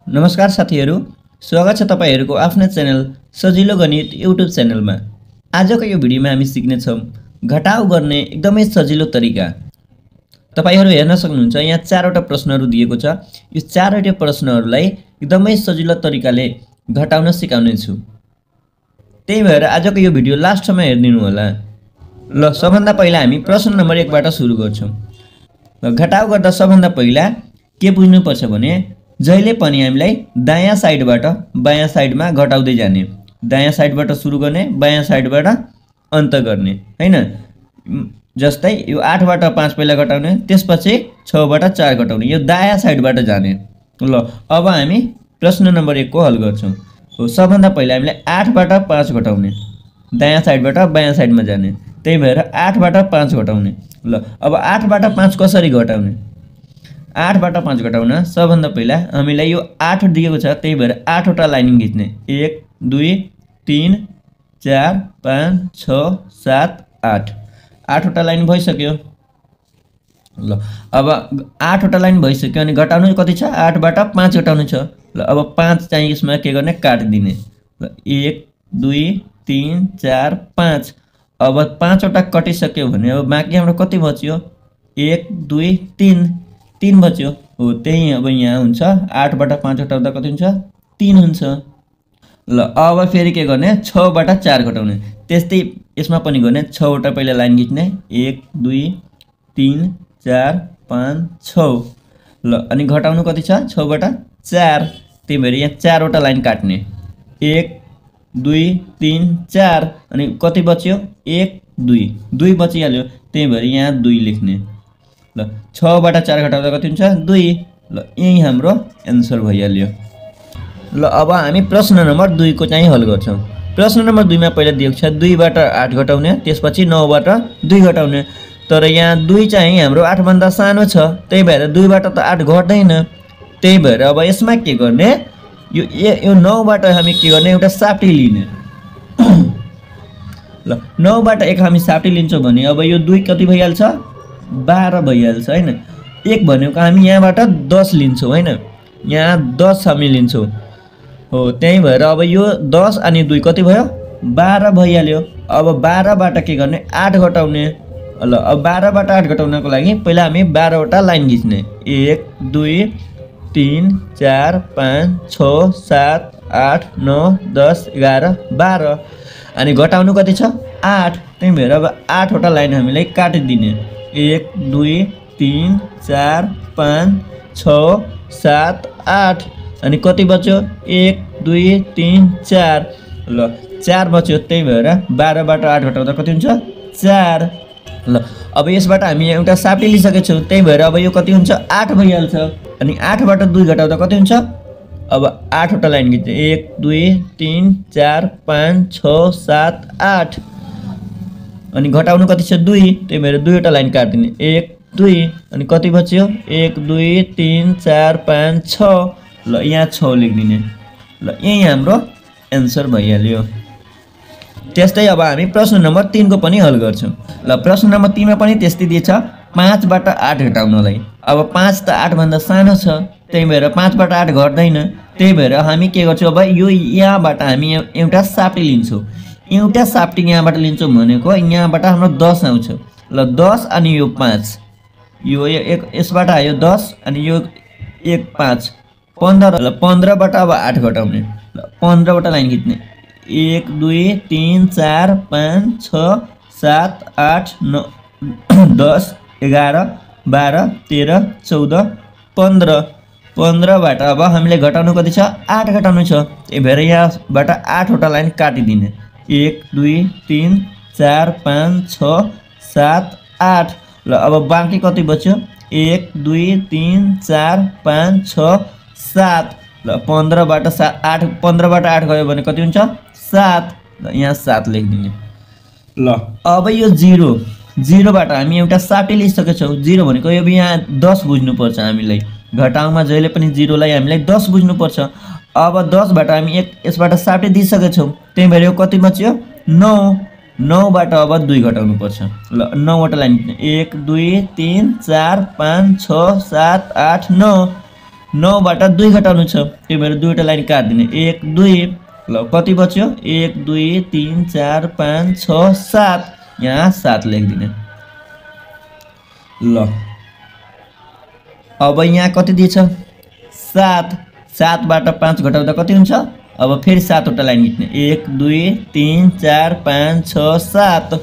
नमस्कार साथीहरू, स्वागत छ तपाईहरूको आफ्नो च्यानल सजिलो गणित युट्युब च्यानलमा। आजको यो भिडियोमा हामी सिक्नेछौँ घटाउ गर्ने एकदमै सजिलो तरिका। तपाईहरू हेर्न सक्नुहुन्छ यहाँ चारवटा प्रश्नहरू दिएको छ। यो चारवटा प्रश्नहरूलाई एकदमै सजिलो तरिकाले घटाउन सिकाउने छु। त्यही भएर आजको यो भिडियो लास्टसम्म हेरिदिनु होला। ल सबभन्दा पहिला हामी प्रश्न नम्बर 1 बाट सुरु गर्छौँ। घटाउ गर्दा सबभन्दा पहिला के बुझ्नुपर्छ भने जहिले पनि हामीलाई दायाँ साइडबाट बायाँ साइडमा घटाउँदै जाने, दायाँ साइडबाट सुरु गर्ने, बायाँ साइडबाट अन्त गर्ने हैन। जस्तै यो 8 बाट 5 पहिला घटाउने, त्यसपछि 6 बाट 4 घटाउने, यो दायाँ साइडबाट जाने। ल अब हामी प्रश्न नम्बर 1 को हल गर्छौँ। हो सबभन्दा पहिला हामीलाई 8 बाट 5 घटाउने, दायाँ साइडबाट बायाँ साइडमा जाने, त्यही भएर 8 बाट 5 घटाउने। ल अब 8 बाट 5 कसरी घटाउने? 8 बाट 5 घटाउन सबभन्दा पहिला हामीलाई यो 8 दिएको छ, त्यही भएर 8 वटा लाइन खिच्ने। 1 2 3 4 5 6 7 8 8 वटा लाइन भइसक्यो। ल अब 8 वटा लाइन भइसक्यो अनि घटाउनु कति छ? 8 बाट 5 घटाउनु छ। ल अब 5 चाहिँ यसमा के गर्ने? काटिदिने। ल 1 2 3 4 5 अब 5 वटा कटिसक्यो भने अब बाँकी हाम्रो कति बच्यो? 1 2 3 बच्यो। हो त्यही अब यहाँ हुन्छ 8 बाट 5 घटाउँदा कति हुन्छ? 3 हुन्छ। ल अब फेरि के गर्ने? 6 बाट 4 घटाउने, त्यस्तै यसमा पनि गर्ने। 6 वटा पहिला लाइन खिच्ने। 1 2 3 4 5 6 ल अनि घटाउनु कति छ? 6 बाट 4, त्यही भएर यहाँ 4 वटा लाइन काट्ने। 1 2 3 4 अनि कति बच्यो? 1 2 बचिहाल्यो, त्यही भएर यहाँ 2 लेख्ने। ल 6 बाट 4 घटाउँदा कति हुन्छ? 2। ल यही हाम्रो एन्सर भइहाल्यो। ल अब हामी प्रश्न नम्बर 2 को चाहिँ हल गर्छौँ। प्रश्न नम्बर 2 मा पहिला दिएको छ 2 बाट 8 घटाउने, त्यसपछि 9 बाट 2 घटाउने। तर यहाँ 2 चाहिँ हाम्रो 8 भन्दा सानो छ, त्यही भएर 2 बाट त 8 घट्दैन। त्यही भएर अब यसमा के गर्ने? यो 9 बाट हामी के गर्ने? एउटा साप्टी लिने। ल 9 बाट 1 हामी साप्टी लिन्छौँ भने अब यो 2 कति भइहाल्छ? 12 भइहाल्छ हैन। 1 भनेको हामी यहाँबाट 10 लिन्छौँ हैन, यहाँ 10 हामी लिन्छौँ। हो त्यही भएर अब यो 10 अनि 2 कति भयो? 12 भइहाल्यो। अब 12 बाट के गर्ने? 8 घटाउने। ल अब 12 बाट 8 घटाउनको लागि पहिला हामी 12 वटा लाइन खिच्ने। 1 2 3 4 5 6 7 8 9 10 11 12 अनि घटाउनु कति छ? 8, त्यही भएर अब 8 वटा लाइन हामीलाई काटिदिने। 1 2 3 4 5 6 7 8 अनि कति बच्यो? 1 2 3 4 ल 4 बच्यो, त्यही भएर 12 बाट 8 घटाउँदा कति हुन्छ? 4। ल अब यसबाट हामी एउटा साप्टी लिइसकेको छौँ, त्यही भएर अब यो कति हुन्छ? 8 भइहाल्छ। अनि 8 बाट 2 घटाउँदा कति हुन्छ? अब 8 वटा लाइन खिच्ने। 1 2 3 4 5 6 7 8 अनि घटाउनु कति छ? 2, त्यही भएर 2 वटा लाइन काटिदिने। 1 2 अनि कति बच्यो? 1 2 3 4 5 6 ल यहाँ 6 लेखिदिने। ल यही हाम्रो एन्सर भइहाल्यो। त्यस्तै अब हामी प्रश्न नम्बर 3 को पनि हल गर्छौँ। ल प्रश्न नम्बर 3 मा पनि त्यस्तै दिएछ 5 बाट 8 घटाउनलाई। अब 5 त 8 भन्दा सानो छ, त्यही भएर 5 बाट 8 घट्दैन। त्यही भएर हामी के गर्छौँ? अब यो यहाँबाट हामी एउटा साप्टी लिन्छौँ। एउटा साप्टी यहाँबाट लिन्छौँ भनेको यहाँबाट हाम्रो 10 आउँछ। ल 10 अनि यो 5, यो यसबाट आयो 10 अनि यो 1 5 15। ल 15 बाट अब 8 घटाउने। ल 15 वटा लाइन खिच्ने। 1 2 3 4 5 6 7 8 9 10 11 12 13 14 15 15 बाट अब हामीले घटाउनु कति छ? 8 घटाउनु छ, त्यही भएर यहाँबाट 8 वटा लाइन काटिदिने। 1 2 3 4 5 6 7 8 ल अब बाँकी कति बच्यो? 1 2 3 4 5 6 7 ल 15 बाट 8 गयो भने कति हुन्छ? 7। ल यहाँ 7 लेखिदिने। ल अब यो 0 बाट हामी एउटा साप्टी लिइसकेको छौँ। 0 भनेको अब यहाँ 10 बुझ्नुपर्छ हामीलाई। घटाउमा जहिले पनि 0 लाई हामीलाई 10 बुझ्नुपर्छ। अब 10 बाट हामी यसबाट साप्टी दिइसकेको छौँ, त्यही भएर यो कति बच्यो? 9 बाट अब 2 घटाउनु पर्छ। ल 9 वटा लाइन 1 2 3 4 5 6 7 8 9 9 बाट 2 घटाउनु छ, त्यही भएर दुईवटा लाइन काट्दिने। 1 2 ल कति बच्यो 1 2 3 4 5 6 7, यहाँ 7 लेखिदिने। ल अब यहाँ कति दिएछ 7, 7 बाट 5 घटाउँदा कति हुन्छ, अब फेरि 7 वटा लाइन खिच्ने। 1 2 3 4 5 6 7,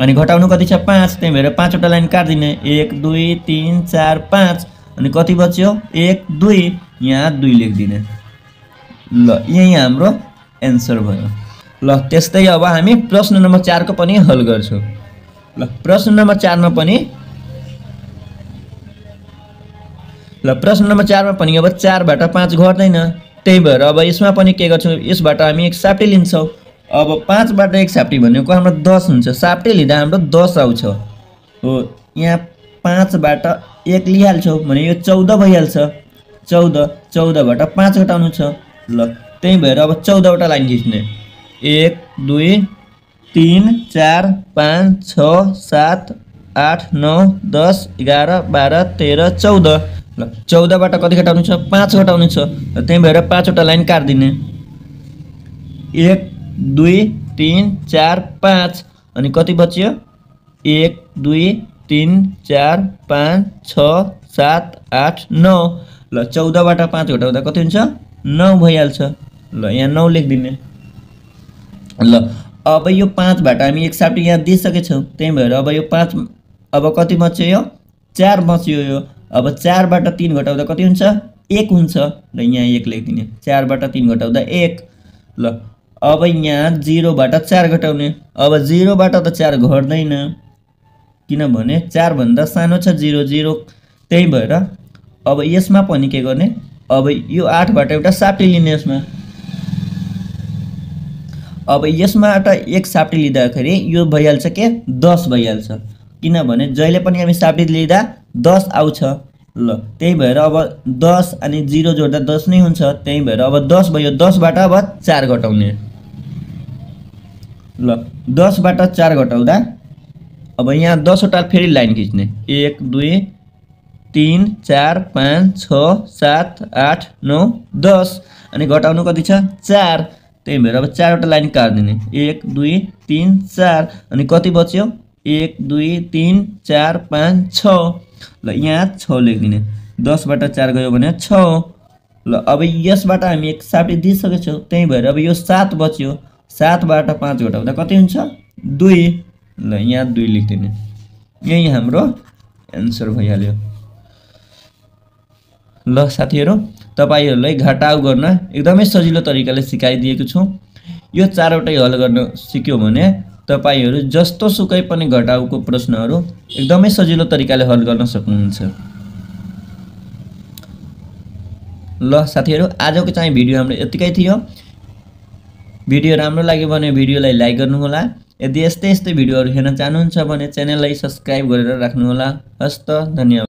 अनि घटाउनु कति छ 5, त्यही भएर 5 वटा लाइन काट्दिने। 1 2 3 4 5, अनि कति बच्यो 1 2, यहाँ 2 लेखिदिने। ल यही हाम्रो एन्सर भयो। ल त्यस्तै अब हामी प्रश्न नम्बर 4 को पनि हल गर्छौँ। ल प्रश्न नम्बर 4 मा पनि पनि अब 4 बाट 5 घट्दैन, त्यही भएर अब यसमा पनि के गर्छौँ, यसबाट हामी एक साप्टी लिन्छौँ। अब 5 बाट एक साप्टी भनेको हाम्रो 10 हुन्छ, साप्टी लिँदा हाम्रो 10 आउँछ हो। यहाँ 5 बाट 1 लिइहाल्छौँ भने यो 14 भइहाल्छ। 14 बाट 5 घटाउनु छ। ल त्यही भएर अब 14 वटा लाइन खिच्ने। 1 2 3 4 5 6 7 8 9 10 11 12 13 14। ल 14 बाट कति घटाउनु छ 5 घटाउनु छ, त्यही भएर 5 वटा लाइन काट्दिने। 1 2 3 4 5, अनि कति बच्यो 1 2 3 4 5 6 7 8 9। ल 14 बाट 5 घटाउँदा कति हुन्छ 9 भइहाल्छ। ल यहाँ 9 लेखिदिने। ल अब यो 5 बाट हामी एक साप्टी यहाँ दिइसकेछौँ, त्यही भएर अब यो 5 अब कति बच्यो यो 4 बच्यो यो। अब 4 बाट 3 घटाउँदा कति हुन्छ 1 हुन्छ। ल यहाँ 1 लेखिदिने। 4 बाट 3 घटाउँदा 1। ल अब यहाँ 0 बाट 4 घटाउने। अब 0 बाट त 4 घट्दैन, किनभने 4 भन्दा सानो छ 0 0, त्यही भएर अब यसमा पनि के गर्ने, अब यो 8 बाट एउटा साप्टी लिने यसमा। अब यसबाट एक साप्टी लिँदाखेरि यो भइहाल्छ के 10 भइहाल्छ, किनभने जहिले पनि हामी साप्टी लिँदा 10 आउँछ। ल त्यही भएर अब 10 अनि 0 जोड्दा 10 नै हुन्छ, त्यही भएर अब 10 भयो। 10 बाट अब 4 घटाउने। ल 10 बाट 4 घटाउँदा अब यहाँ 10 वटा फेरि लाइन खिच्ने। 1 2 3 4 5 6 7 8 9 10, अनि घटाउनु कति छ 4, त्यही भएर अब 4 वटा लाइन काट्दिने। 1 2 3 4, अनि कति बच्यो 1 2 3 4 5 6। ल यहाँ 6 लेखिदिने। 10 बाट 4 गयो भने 6। ल अब यसबाट हामी एक साप्टी दिइसकेछौँ, त्यही भएर अब यो 7 बच्यो। 7 बाट 5 घटाउँदा कति हुन्छ 2। ल यहाँ 2 लेखिदिने। यही हाम्रो एन्सर भइहाल्यो। ल साथीहरू, तपाईहरूलाई घटाउ गर्न एकदमै सजिलो तरिकाले सिकाइदिएको छु। यो 4 वटै हल गर्न सिक्यो भने तपाईहरू जस्तो सुकै पनि घटाउको प्रश्नहरू एकदमै सजिलो तरिकाले हल गर्न सक्नुहुन्छ। ल साथीहरू, आजको चाहिँ भिडियो हाम्रो यतिकै थियो। भिडियो राम्रो लाग्यो भने भिडियोलाई लाइक गर्नुहोला। यदि यस्तै भिडियोहरू हेर्न चाहनुहुन्छ भने च्यानललाई सब्स्क्राइब गरेर राख्नुहोला। हस्त, धन्यवाद।